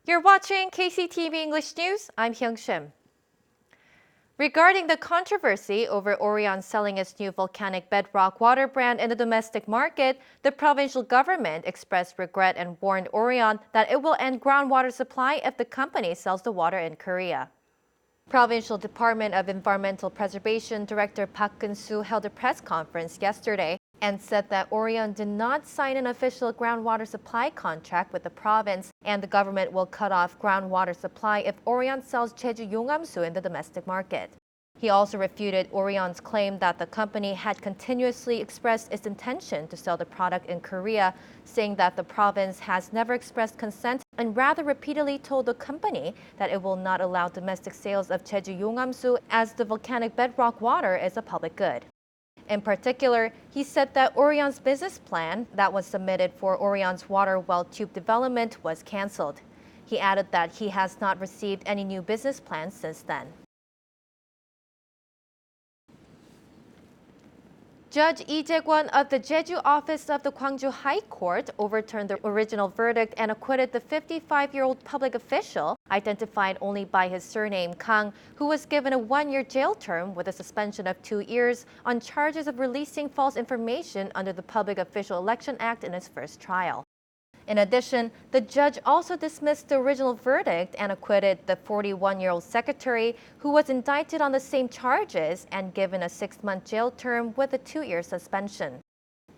You're watching KCTV English News. I'm Hyung Shim. Regarding the controversy over Orion selling its new volcanic bedrock water brand in the domestic market, the provincial government expressed regret and warned Orion that it will end groundwater supply if the company sells the water in Korea. Provincial Department of Environmental Preservation Director Park Keun-soo held a press conference yesterday and said that Orion did not sign an official groundwater supply contract with the province, and the government will cut off groundwater supply if Orion sells Jeju Yongamsu in the domestic market. He also refuted Orion's claim that the company had continuously expressed its intention to sell the product in Korea, saying that the province has never expressed consent and rather repeatedly told the company that it will not allow domestic sales of Jeju Yongamsu as the volcanic bedrock water is a public good. In particular, he said that Orion's business plan that was submitted for Orion's water well tube development was canceled. He added that he has not received any new business plans since then. Judge Lee Jae-kwon of the Jeju office of the Gwangju High Court overturned the original verdict and acquitted the 55-year-old public official, identified only by his surname Kang, who was given a 1-year jail term with a suspension of 2 years on charges of releasing false information under the Public Official Election Act in his first trial. In addition, the judge also dismissed the original verdict and acquitted the 41-year-old secretary, who was indicted on the same charges and given a 6-month jail term with a 2-year suspension.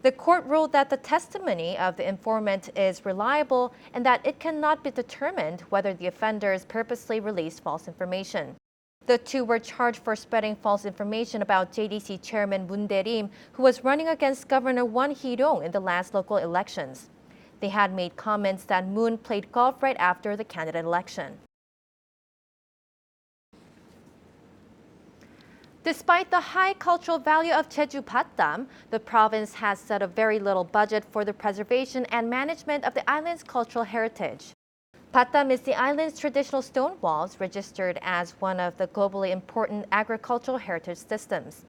The court ruled that the testimony of the informant is reliable and that it cannot be determined whether the offenders purposely released false information. The two were charged for spreading false information about JDC Chairman Moon Dae-rim, who was running against Governor Won Hee-ryong in the last local elections. They had made comments that Moon played golf right after the candidate election. Despite the high cultural value of Jeju Pot Dam, the province has set a very little budget for the preservation and management of the island's cultural heritage. Pot Dam is the island's traditional stone walls, registered as one of the globally important agricultural heritage systems.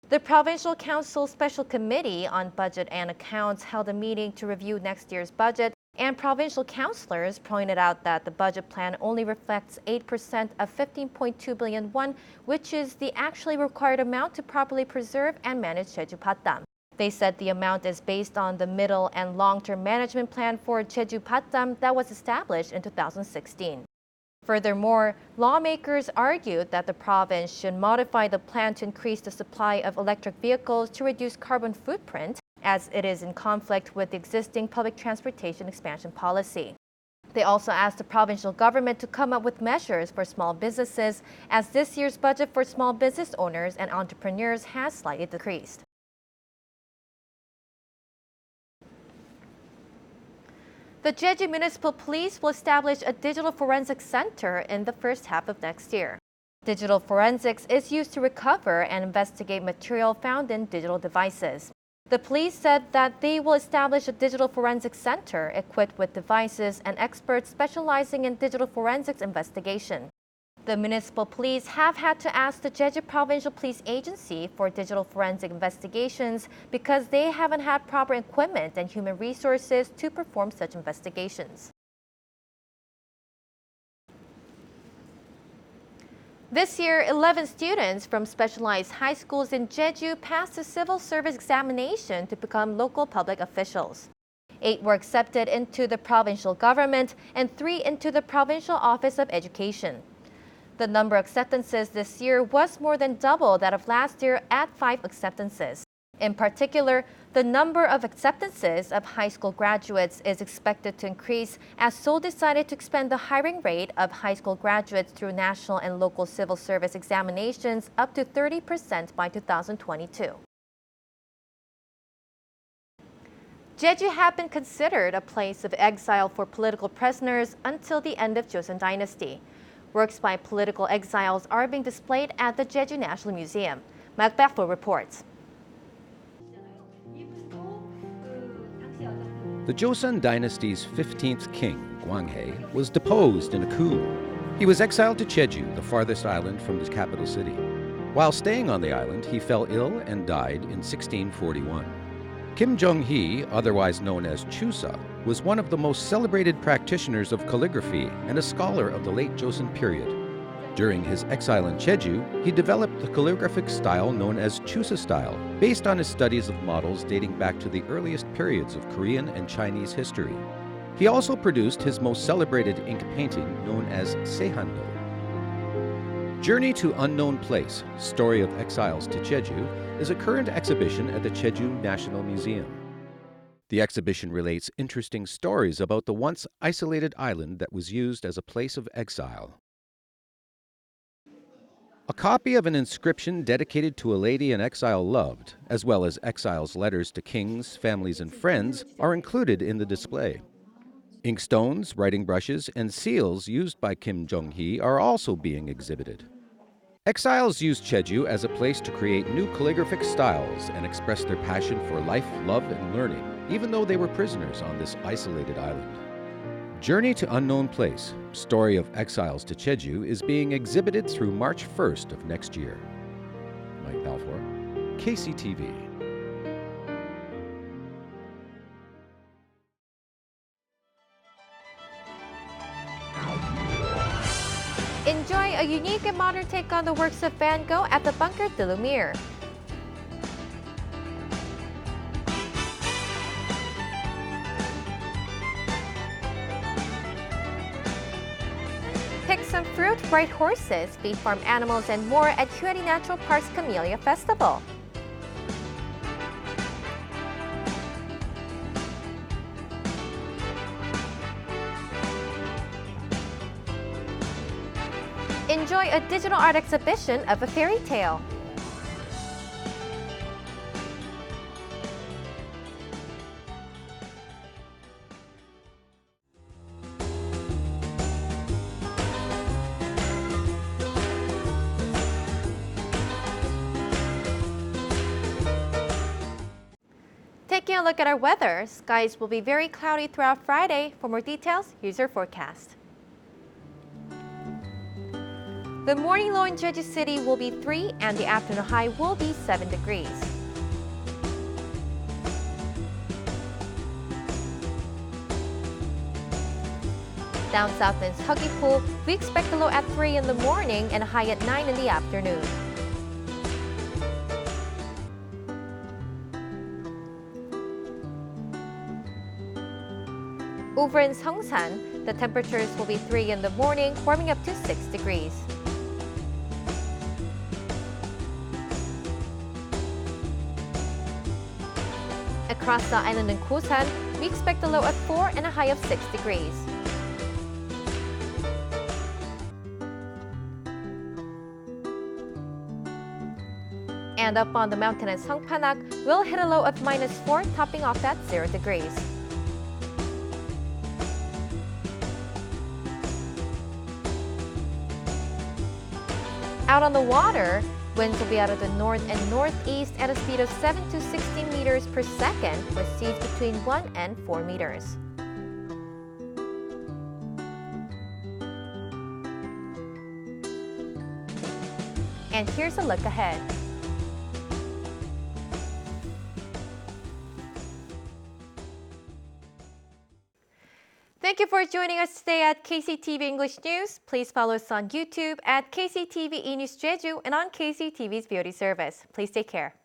The Provincial Council Special Committee on Budget and Accounts held a meeting to review next year's budget, and provincial councillors pointed out that the budget plan only reflects 8% of 15.2 billion won, which is the actually required amount to properly preserve and manage Jeju Pot Dam. They said the amount is based on the middle and long-term management plan for Jeju Pot Dam that was established in 2016. Furthermore, lawmakers argued that the province should modify the plan to increase the supply of electric vehicles to reduce carbon footprint, as it is in conflict with the existing public transportation expansion policy. They also asked the provincial government to come up with measures for small businesses, as this year's budget for small business owners and entrepreneurs has slightly decreased. The Jeju Municipal Police will establish a digital forensics center in the first half of next year. Digital forensics is used to recover and investigate material found in digital devices. The police said that they will establish a digital forensics center equipped with devices and experts specializing in digital forensics investigation. The municipal police have had to ask the Jeju Provincial Police Agency for digital forensic investigations because they haven't had proper equipment and human resources to perform such investigations. This year, 11 students from specialized high schools in Jeju passed the civil service examination to become local public officials. 8 were accepted into the provincial government and 3 into the Provincial Office of Education. The number of acceptances this year was more than double that of last year at 5 acceptances. In particular, the number of acceptances of high school graduates is expected to increase as Seoul decided to expand the hiring rate of high school graduates through national and local civil service examinations up to 30% by 2022. Jeju had been considered a place of exile for political prisoners until the end of Joseon Dynasty. Works by political exiles are being displayed at the Jeju National Museum. Mark Bethel reports. The Joseon Dynasty's 15th king, Gwanghae, was deposed in a coup. He was exiled to Jeju, the farthest island from his capital city. While staying on the island, he fell ill and died in 1641. Kim Jong-hee, otherwise known as Chusa, was one of the most celebrated practitioners of calligraphy and a scholar of the late Joseon period. During his exile in Jeju, he developed the calligraphic style known as Chusa style, based on his studies of models dating back to the earliest periods of Korean and Chinese history. He also produced his most celebrated ink painting known as Seihando. Journey to Unknown Place, Story of Exiles to Jeju, is a current exhibition at the Jeju National Museum. The exhibition relates interesting stories about the once isolated island that was used as a place of exile. A copy of an inscription dedicated to a lady an exile loved, as well as exiles' letters to kings, families, and friends, are included in the display. Inkstones, writing brushes, and seals used by Kim Jong-hee are also being exhibited. Exiles used Jeju as a place to create new calligraphic styles and express their passion for life, love, and learning, even though they were prisoners on this isolated island. Journey to Unknown Place, Story of Exiles to Jeju is being exhibited through March 1st of next year. Mike Balfour, KCTV. Enjoy a unique and modern take on the works of Van Gogh at the Bunker de Lumiere. Pick some fruit, ride horses, feed farm animals, and more at Hueri Natural Park's Camellia Festival. Enjoy a digital art exhibition of a fairy tale. Taking a look at our weather, skies will be very cloudy throughout Friday. For more details, here's your forecast. The morning low in Jeju City will be 3 and the afternoon high will be 7 degrees. Down south in Seogwipo, we expect a low at 3 in the morning and a high at 9 in the afternoon. Over in Seongsan, the temperatures will be 3 in the morning, warming up to 6 degrees. Across the island in Kosan, we expect a low of 4 and a high of 6 degrees. And up on the mountain at Songpanak, we'll hit a low of -4, topping off at 0 degrees. Out on the water, winds will be out of the north and northeast at a speed of 7 to 16 meters per second, with seas between 1 and 4 meters. And here's a look ahead. Thank you for joining us today at KCTV English News. Please follow us on YouTube at KCTV E-News Jeju and on KCTV's VOD service. Please take care.